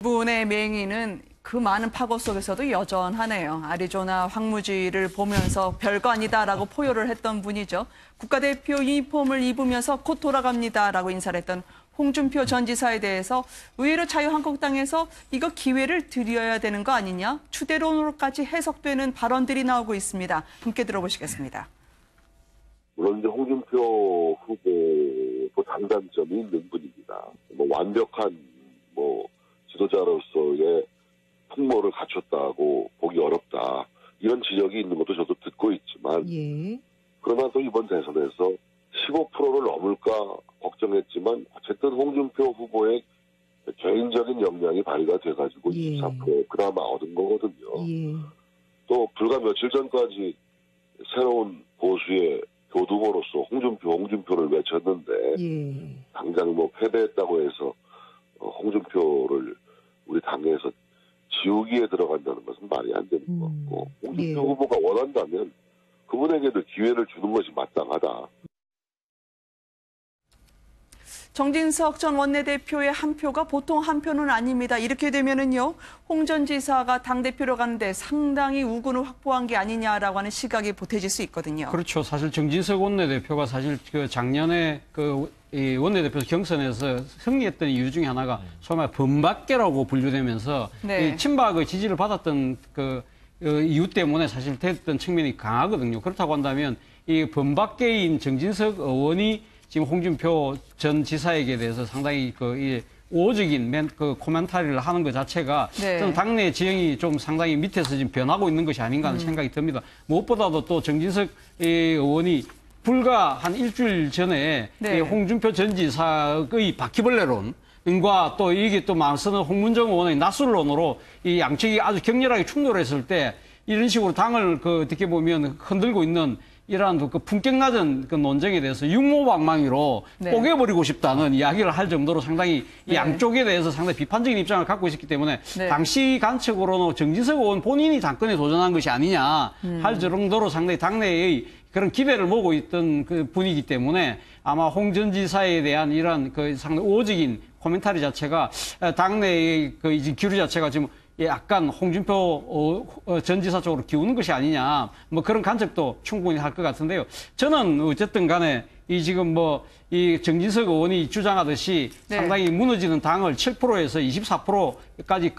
분의 맹인은 그 많은 파고 속에서도 여전하네요. 아리조나 황무지를 보면서 별거 아니다라고 포효를 했던 분이죠. 국가대표 유니폼을 입으면서 곧 돌아갑니다라고 인사를 했던 홍준표 전 지사에 대해서 의외로 자유한국당에서 이거 기회를 드려야 되는 거 아니냐? 추대론으로까지 해석되는 발언들이 나오고 있습니다. 함께 들어보시겠습니다. 물론 이제 홍준표 후보도 장단점이 있는 분입니다. 완벽한 지도자로서의 풍모를 갖췄다고 보기 어렵다. 이런 지적이 있는 것도 저도 듣고 있지만 그러나 또 이번 대선에서 15%를 넘을까 걱정했지만 어쨌든 홍준표 후보의 개인적인 역량이 발휘가 돼가지고 24% 그나마 얻은 거거든요. 또 불과 며칠 전까지 새로운 보수의 교두보로서 홍준표를 외쳤는데 당장 패배했다고 해서 홍준표를 우리 당에서 지우기에 들어간다는 것은 말이 안 되는 것 같고 홍준표 후보가 원한다면 그분에게도 기회를 주는 것이 마땅하다. 정진석 전 원내대표의 한 표가 보통 한 표는 아닙니다. 이렇게 되면은요, 홍 전 지사가 당대표로 가는데 상당히 우군을 확보한 게 아니냐라고 하는 시각이 보태질 수 있거든요. 그렇죠. 사실 정진석 원내대표가 사실 작년에 이 원내대표 경선에서 승리했던 이유 중에 하나가 소위 말해 범박계라고 분류되면서 이 친박의 지지를 받았던 이유 때문에 사실 됐던 측면이 강하거든요. 그렇다고 한다면 이 범박계인 정진석 의원이 지금 홍준표 전 지사에게 대해서 상당히 우호적인 코멘터리를 하는 것 자체가 저는 당내 지형이 좀 상당히 밑에서 지금 변하고 있는 것이 아닌가 하는 생각이 듭니다. 무엇보다도 또 정진석 의원이 불과 한 일주일 전에 홍준표 전 지사의 바퀴벌레론과 또 이게 또 맞서는 홍문정 의원의 나술론으로 이 양측이 아주 격렬하게 충돌했을 때 이런 식으로 당을 어떻게 보면 흔들고 있는 이러한 품격 낮은 논쟁에 대해서 육모방망이로 뽀개버리고 싶다는 이야기를 할 정도로 상당히 양쪽에 대해서 상당히 비판적인 입장을 갖고 있었기 때문에 당시 관측으로는 정진석 의원 본인이 당권에 도전한 것이 아니냐 할 정도로 상당히 당내의 그런 기대를 모으고 있던 분이기 때문에 아마 홍 전 지사에 대한 이런 상당히 우호적인 코멘터리 자체가 당내의 기류 자체가 지금 약간 홍준표 전 지사 쪽으로 기우는 것이 아니냐 그런 관측도 충분히 할 것 같은데요. 저는 어쨌든 간에 이 정진석 의원이 주장하듯이 상당히 무너지는 당을 7%에서 24%까지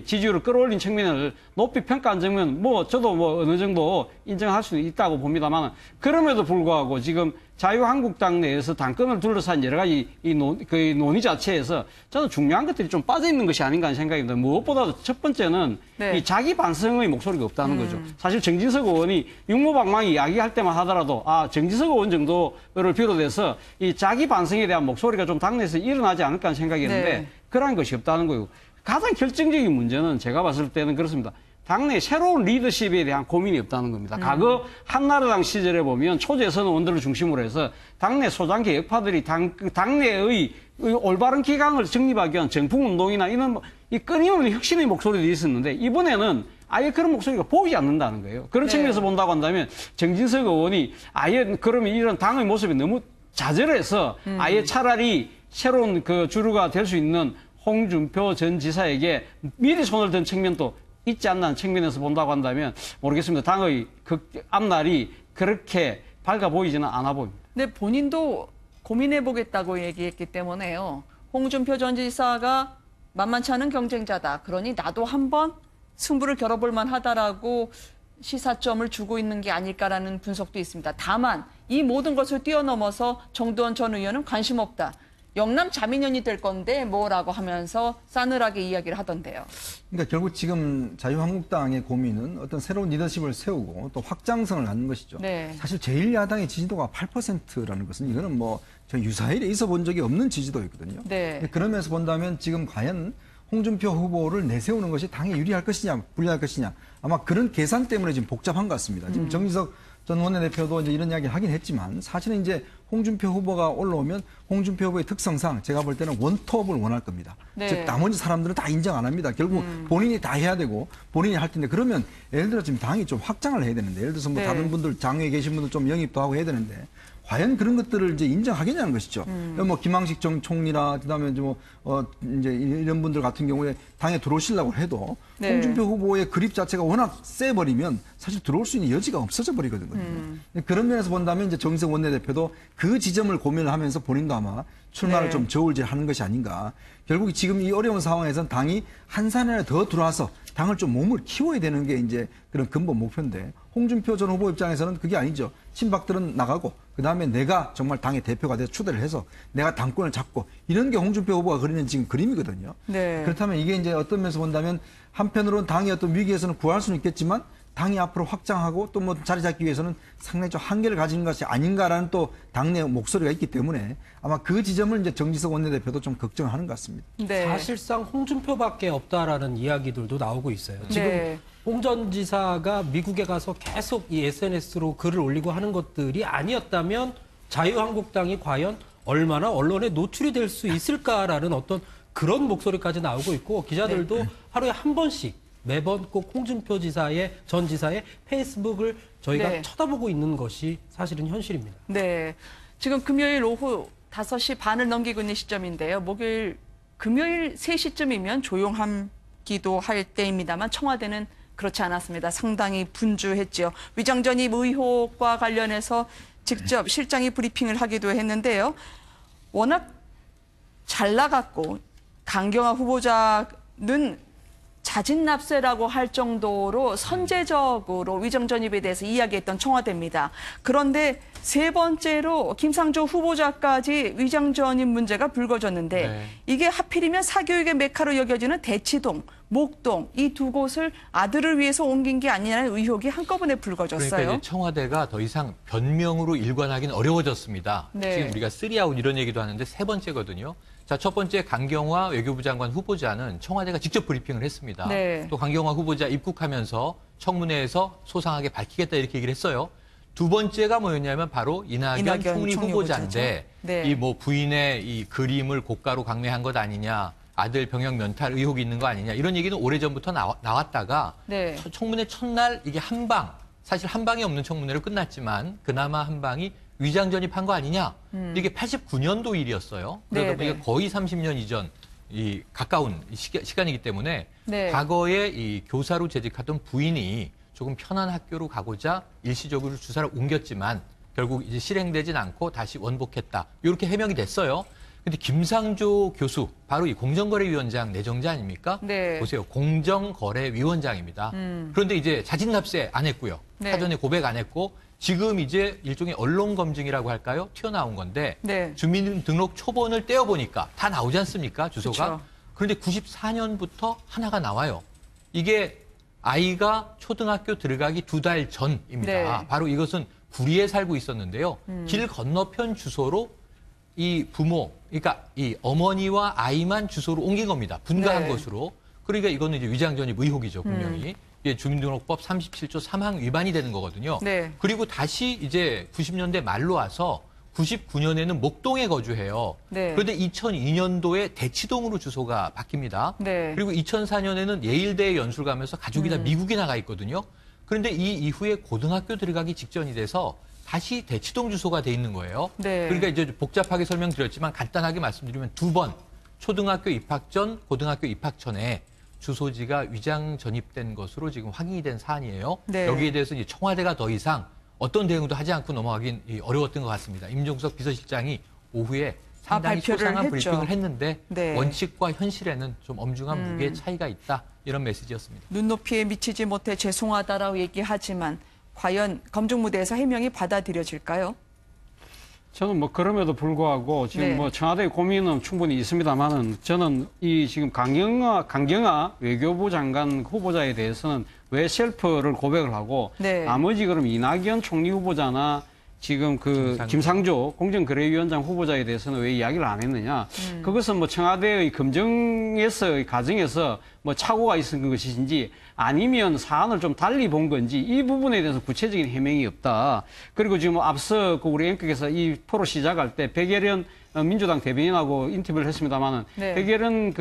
지지율을 끌어올린 측면을 높이 평가한 측면, 저도 어느 정도 인정할 수 있다고 봅니다만, 그럼에도 불구하고 지금 자유한국당 내에서 당권을 둘러싼 여러 가지 논의 자체에서 저는 중요한 것들이 좀 빠져 있는 것이 아닌가 하는 생각이 듭니다. 무엇보다도 첫 번째는 이 자기 반성의 목소리가 없다는 거죠. 사실 정진석 의원이 육모방망이 이야기할 때만 하더라도 정진석 의원 정도를 비롯해서 이 자기 반성에 대한 목소리가 좀 당내에서 일어나지 않을까 하는 생각이 있는데 그러한 것이 없다는 거고, 가장 결정적인 문제는 제가 봤을 때는 그렇습니다. 당내 새로운 리더십에 대한 고민이 없다는 겁니다. 과거 한나라당 시절에 보면 초재선 의원들을 중심으로 해서 당내 소장 개혁파들이 당내의 올바른 기강을 정립하기 위한 정풍운동이나 이런 이 끊임없는 혁신의 목소리도 있었는데 이번에는 아예 그런 목소리가 보이지 않는다는 거예요. 그런 측면에서 본다고 한다면 정진석 의원이 아예 그러면 이런 당의 모습이 너무 좌절해서 아예 차라리 새로운 주류가 될 수 있는 홍준표 전 지사에게 미리 손을 든 측면도 있지 않는 측면에서 본다고 한다면 모르겠습니다. 당의 앞날이 그렇게 밝아 보이지는 않아 보입니다. 네, 본인도 고민해보겠다고 얘기했기 때문에요. 홍준표 전 지사가 만만치 않은 경쟁자다. 그러니 나도 한번 승부를 겨뤄볼 만하다라고 시사점을 주고 있는 게 아닐까라는 분석도 있습니다. 다만 이 모든 것을 뛰어넘어서 정두원 전 의원은 관심 없다. 영남 자민련이 될 건데 뭐라고 하면서 싸늘하게 이야기를 하던데요. 그러니까 결국 지금 자유한국당의 고민은 어떤 새로운 리더십을 세우고 또 확장성을 갖는 것이죠. 사실 제1야당의 지지도가 8%라는 것은 이거는 저 유사일에 있어 본 적이 없는 지지도였거든요. 그러면서 본다면 지금 과연 홍준표 후보를 내세우는 것이 당에 유리할 것이냐 불리할 것이냐 아마 그런 계산 때문에 지금 복잡한 것 같습니다. 지금 정진석 전 원내대표도 이제 이런 이야기 하긴 했지만 사실은 이제 홍준표 후보가 올라오면 홍준표 후보의 특성상 제가 볼 때는 원톱을 원할 겁니다. 즉 나머지 사람들은 다 인정 안 합니다. 결국 본인이 다 해야 되고 본인이 할 텐데 그러면 예를 들어 지금 당이 좀 확장을 해야 되는데 예를 들어서 다른 분들 당에 계신 분들 좀 영입도 하고 해야 되는데 과연 그런 것들을 이제 인정하겠냐는 것이죠. 뭐 김항식 전 총리나 그다음에 이제 이런 분들 같은 경우에 당에 들어오시려고 해도 네. 홍준표 후보의 그립 자체가 워낙 세버리면 사실 들어올 수 있는 여지가 없어져 버리거든요. 그런 면에서 본다면 이제 정의석 원내대표도 그 지점을 고민을 하면서 본인도 아마 출마를 네. 좀 저울질하는 것이 아닌가. 결국 지금 이 어려운 상황에서는 당이 한 산이나 더 들어와서 당을 좀 몸을 키워야 되는 게 이제 그런 근본 목표인데 홍준표 전 후보 입장에서는 그게 아니죠. 친박들은 나가고 그다음에 내가 정말 당의 대표가 돼서 추대를 해서 내가 당권을 잡고 이런 게 홍준표 후보가 그리는 지금 그림이거든요. 네. 그렇다면 이게 이제 어떤 면에서 본다면 한편으로는 당이 어떤 위기에서는 구할 수는 있겠지만 당이 앞으로 확장하고 또 뭐 자리 잡기 위해서는 상당히 좀 한계를 가지는 것이 아닌가라는 또 당내 목소리가 있기 때문에 아마 그 지점을 이제 정지석 원내대표도 좀 걱정하는 것 같습니다. 네. 사실상 홍준표밖에 없다라는 이야기들도 나오고 있어요. 지금 네. 홍 전 지사가 미국에 가서 계속 이 SNS로 글을 올리고 하는 것들이 아니었다면 자유한국당이 과연 얼마나 언론에 노출이 될 수 있을까라는 어떤 그런 목소리까지 나오고 있고 기자들도 네. 하루에 한 번씩 매번 꼭 홍준표 전 지사의 페이스북을 저희가 네. 쳐다보고 있는 것이 사실은 현실입니다. 네. 지금 금요일 오후 5시 반을 넘기고 있는 시점인데요. 금요일 3시쯤이면 조용하기도 할 때입니다만 청와대는 그렇지 않았습니다. 상당히 분주했죠. 위장전입 의혹과 관련해서 직접 실장이 브리핑을 하기도 했는데요. 워낙 잘 나갔고 강경화 후보자는 자진납세라고 할 정도로 선제적으로 위정전입에 대해서 이야기했던 청와대입니다. 그런데 세 번째로 김상조 후보자까지 위장전입 문제가 불거졌는데 네. 이게 하필이면 사교육의 메카로 여겨지는 대치동, 목동 이 두 곳을 아들을 위해서 옮긴 게 아니냐는 의혹이 한꺼번에 불거졌어요. 그러니까 이제 청와대가 더 이상 변명으로 일관하기는 어려워졌습니다. 네. 지금 우리가 3아웃 이런 얘기도 하는데 세 번째거든요. 자, 첫 번째 강경화 외교부 장관 후보자는 청와대가 직접 브리핑을 했습니다. 네. 또 강경화 후보자 입국하면서 청문회에서 소상하게 밝히겠다 이렇게 얘기를 했어요. 두 번째가 뭐였냐면 바로 이낙연 총리 후보자인데 네. 이 뭐 부인의 이 그림을 고가로 강매한 것 아니냐, 아들 병역 면탈 의혹이 있는 거 아니냐 이런 얘기는 오래전부터 나왔다가 네. 청문회 첫날 이게 사실 한 방이 없는 청문회로 끝났지만 그나마 한 방이 위장 전입한 거 아니냐. 이게 89년도 일이었어요. 그러다 보니까 거의 30년 이전 이 가까운 시간이기 때문에 네. 과거에 이 교사로 재직하던 부인이 조금 편한 학교로 가고자 일시적으로 주사를 옮겼지만 결국 이제 실행되진 않고 다시 원복했다. 이렇게 해명이 됐어요. 근데 김상조 교수, 바로 이 공정거래위원장 내정자 아닙니까? 네. 보세요. 공정거래위원장입니다. 그런데 이제 자진납세 안 했고요. 네. 사전에 고백 안 했고 지금 이제 일종의 언론 검증이라고 할까요? 튀어나온 건데 네. 주민등록 초본을 떼어보니까 다 나오지 않습니까? 주소가. 그쵸. 그런데 94년부터 하나가 나와요. 이게 아이가 초등학교 들어가기 2달 전입니다. 네. 바로 이것은 구리에 살고 있었는데요. 길 건너편 주소로 이 부모, 그러니까 이 어머니와 아이만 주소로 옮긴 겁니다. 분가한 네. 것으로. 그러니까 이거는 이제 위장전입 의혹이죠, 분명히. 이게 주민등록법 37조 3항 위반이 되는 거거든요. 네. 그리고 다시 이제 90년대 말로 와서 99년에는 목동에 거주해요. 네. 그런데 2002년도에 대치동으로 주소가 바뀝니다. 네. 그리고 2004년에는 예일대에 연수를 가면서 가족이 다 미국에 나가 있거든요. 그런데 이 이후에 고등학교 들어가기 직전이 돼서 다시 대치동 주소가 돼 있는 거예요. 네. 그러니까 이제 복잡하게 설명드렸지만 간단하게 말씀드리면 2번 초등학교 입학 전, 고등학교 입학 전에 주소지가 위장 전입된 것으로 지금 확인이 된 사안이에요. 네. 여기에 대해서 이제 청와대가 더 이상 어떤 대응도 하지 않고 넘어가긴 어려웠던 것 같습니다. 임종석 비서실장이 오후에 상당히 소상한 브리핑을 했는데 네. 원칙과 현실에는 좀 엄중한 무게의 차이가 있다. 이런 메시지였습니다. 눈높이에 미치지 못해 죄송하다라고 얘기하지만 과연 검증 무대에서 해명이 받아들여질까요? 저는 뭐 그럼에도 불구하고 지금 네. 뭐 청와대의 고민은 충분히 있습니다만은 저는 이 지금 강경화 외교부 장관 후보자에 대해서는 왜 셀프를 고백을 하고 네. 나머지 그럼 이낙연 총리 후보자나 지금 그 김상조 공정거래위원장 후보자에 대해서는 왜 이야기를 안 했느냐. 그것은 뭐 청와대의 검증에서의 과정에서 뭐 착오가 있은 것인지 아니면 사안을 좀 달리 본 건지 이 부분에 대해서 구체적인 해명이 없다. 그리고 지금 앞서 그 우리 앵커께서 이 프로 시작할 때 백예련 민주당 대변인하고 인터뷰를 했습니다만은 대결은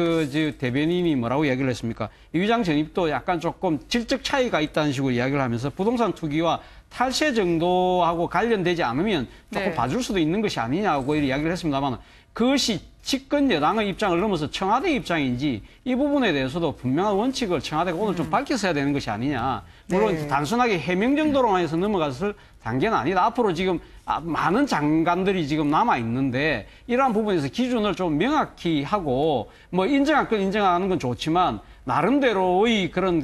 대변인이 뭐라고 이야기를 했습니까? 이 위장 전입도 약간 조금 질적 차이가 있다는 식으로 이야기를 하면서 부동산 투기와 탈세 정도하고 관련되지 않으면 조금 봐줄 수도 있는 것이 아니냐고 이야기를 했습니다만 그것이 집권 여당의 입장을 넘어서 청와대 입장인지 이 부분에 대해서도 분명한 원칙을 청와대가 오늘 좀 밝혔어야 되는 것이 아니냐. 물론 단순하게 해명 정도로만 해서 넘어갔을 단계는 아니다. 앞으로 지금 많은 장관들이 지금 남아 있는데 이러한 부분에서 기준을 좀 명확히 하고 뭐 인정할 건 인정하는 건 좋지만 나름대로의 그런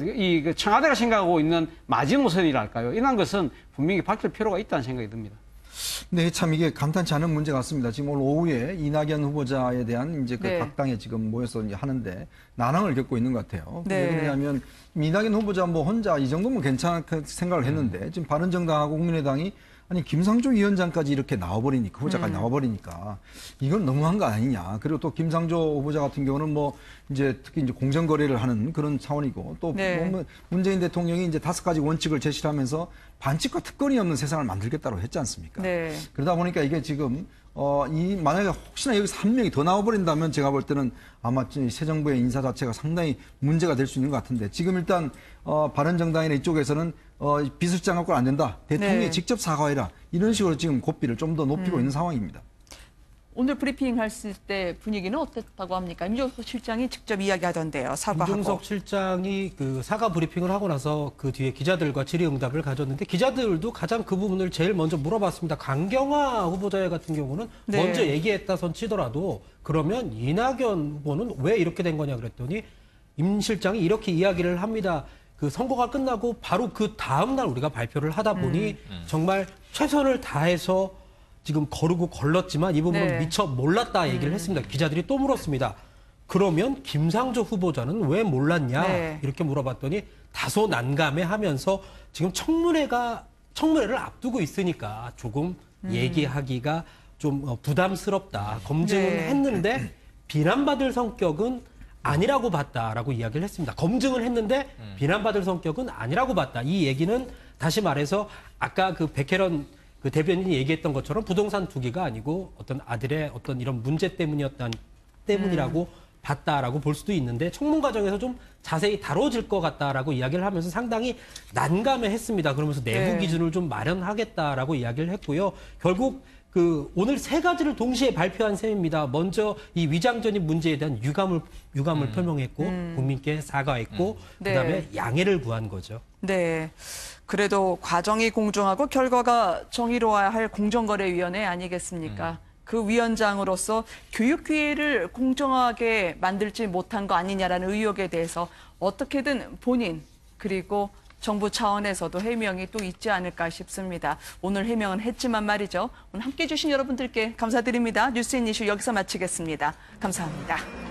청와대가 생각하고 있는 마지노선이랄까요. 이런 것은 분명히 밝힐 필요가 있다는 생각이 듭니다. 네, 참 이게 감탄치 않은 문제 같습니다. 지금 오늘 오후에 이낙연 후보자에 대한 이제 각 당에 지금 모여서 이제 하는데 난항을 겪고 있는 것 같아요. 왜 그러냐면 이낙연 후보자 뭐 혼자 이 정도면 괜찮게 생각을 했는데 지금 바른정당하고 국민의당이 아니 김상조 위원장까지 이렇게 나와버리니까 후보자까지 나와버리니까 이건 너무한 거 아니냐. 그리고 또 김상조 후보자 같은 경우는 뭐 이제 특히 이제 공정거래를 하는 그런 차원이고 또 문재인 대통령이 이제 5가지 원칙을 제시하면서 반칙과 특권이 없는 세상을 만들겠다고 했지 않습니까? 그러다 보니까 이게 지금 만약에 혹시나 여기서 한 명이 더 나와버린다면 제가 볼 때는 아마 새 정부의 인사 자체가 상당히 문제가 될 수 있는 것 같은데 지금 일단 바른정당이나 이쪽에서는 비서실장 갖고는 안 된다. 대통령이 직접 사과해라. 이런 식으로 지금 고삐를 좀 더 높이고 있는 상황입니다. 오늘 브리핑 했을 때 분위기는 어땠다고 합니까? 임종석 실장이 직접 이야기하던데요. 사과하고. 임종석 실장이 그 사과 브리핑을 하고 나서 그 뒤에 기자들과 질의응답을 가졌는데 기자들도 가장 그 부분을 제일 먼저 물어봤습니다. 강경화 후보자 같은 경우는 먼저 얘기했다 손 치더라도 그러면 이낙연 후보는 왜 이렇게 된 거냐 그랬더니 임 실장이 이렇게 이야기를 합니다. 그 선거가 끝나고 바로 그 다음 날 우리가 발표를 하다 보니 정말 최선을 다해서 지금 거르고 걸렀지만 이 부분은 미처 몰랐다 얘기를 했습니다. 기자들이 또 물었습니다. 그러면 김상조 후보자는 왜 몰랐냐 이렇게 물어봤더니 다소 난감해하면서 지금 청문회를 앞두고 있으니까 조금 얘기하기가 좀 부담스럽다. 검증은 했는데 비난받을 성격은 아니라고 봤다라고 이야기를 했습니다. 검증을 했는데 비난받을 성격은 아니라고 봤다. 이 얘기는 다시 말해서 아까 그 백혜련 그 대변인이 얘기했던 것처럼 부동산 투기가 아니고 어떤 아들의 어떤 이런 문제 때문이라고 봤다라고 볼 수도 있는데 청문 과정에서 좀 자세히 다뤄질 것 같다라고 이야기를 하면서 상당히 난감해했습니다. 그러면서 내부 기준을 좀 마련하겠다라고 이야기를 했고요. 결국 그 오늘 3가지를 동시에 발표한 셈입니다. 먼저 이 위장전입 문제에 대한 유감을 표명했고 국민께 사과했고 그다음에 양해를 구한 거죠. 네. 그래도 과정이 공정하고 결과가 정의로워야 할 공정거래위원회 아니겠습니까? 그 위원장으로서 교육 기회를 공정하게 만들지 못한 거 아니냐라는 의혹에 대해서 어떻게든 본인 그리고 정부 차원에서도 해명이 또 있지 않을까 싶습니다. 오늘 해명은 했지만 말이죠. 오늘 함께해 주신 여러분들께 감사드립니다. 뉴스앤이슈 여기서 마치겠습니다. 감사합니다.